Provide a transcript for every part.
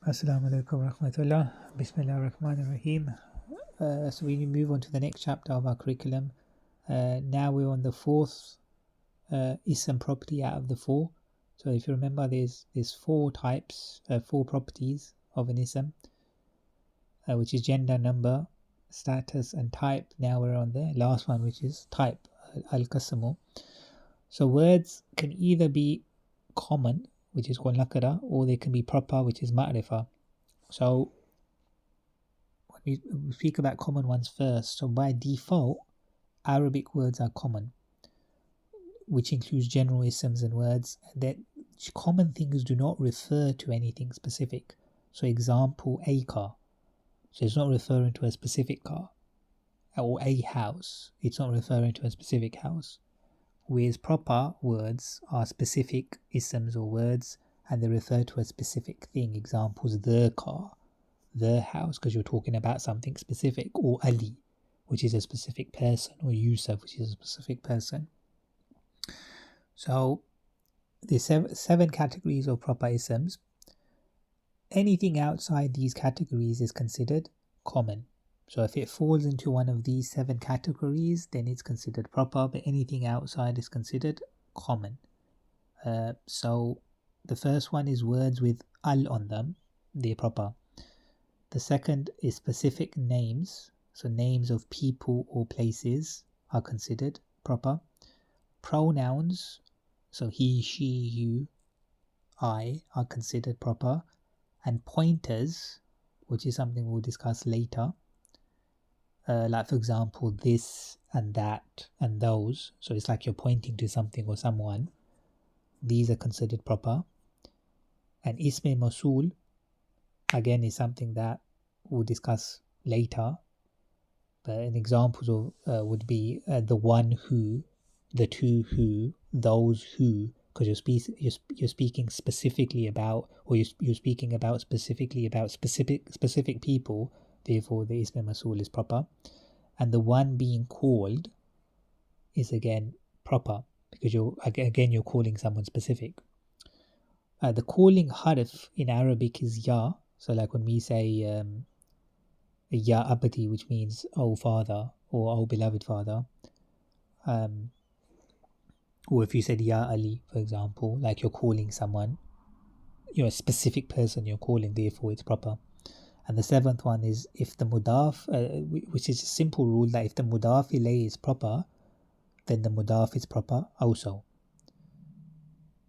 Assalamu alaikum wa rahmatullah. Bismillah ar-Rahman ar-Rahim. So we move on to the next chapter of our curriculum. Now we're on the fourth ism property out of the four. So if you remember, there's four types, four properties of an ism, which is gender, number, status, and type. Now we're on the last one, which is type, al-qasamu. So words can either be common, which is called nakara, or they can be proper, which is ma'rifa. So when we speak about common ones first, so by default, Arabic words are common, which includes general isms and words that common things do not refer to anything specific. So example, a car. So it's not referring to a specific car. Or a house. It's not referring to a specific house. Whereas proper words are specific isms or words and they refer to a specific thing. Examples, the car, the house, because you're talking about something specific. Or Ali, which is a specific person. Or Yusuf, which is a specific person. So there's seven categories of proper isms. Anything outside these categories is considered common. So if it falls into one of these seven categories, then it's considered proper, but anything outside is considered common. So the first one is words with al on them, they're proper. The second is specific names, so names of people or places are considered proper. Pronouns, so he, she, you, I, are considered proper. And pointers, which is something we'll discuss later, like for example this and that and those, so it's like you're pointing to something or someone, these are considered proper. And isme mausul again is something that we'll discuss later, but an examples of would be the one who, the two who, those who, because you're speaking specifically about, or you're speaking about specifically about specific people. Therefore, the ism masul is proper, and the one being called is again proper because you're calling someone specific. The calling harf in Arabic is ya. So, like when we say ya abadi, which means "oh father" or "oh beloved father," or if you said ya Ali, for example, like you're calling someone, you're a specific person you're calling. Therefore, it's proper. And the seventh one is if the mudaf, which is a simple rule that if the mudaf ilay is proper, then the mudaf is proper also.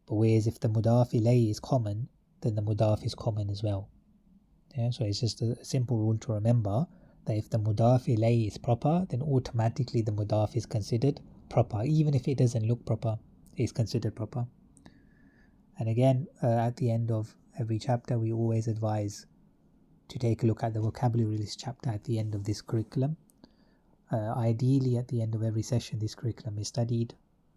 But whereas if the mudaf ilay is common, then the mudaf is common as well. Yeah, so it's just a simple rule to remember that if the mudaf ilay is proper, then automatically the mudaf is considered proper. Even if it doesn't look proper, it's considered proper. And again, at the end of every chapter, we always advise to take a look at the vocabulary list chapter at the end of this curriculum. Ideally, at the end of every session, this curriculum is studied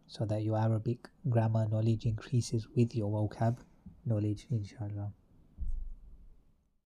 so that your Arabic grammar knowledge increases with your vocab knowledge, inshallah.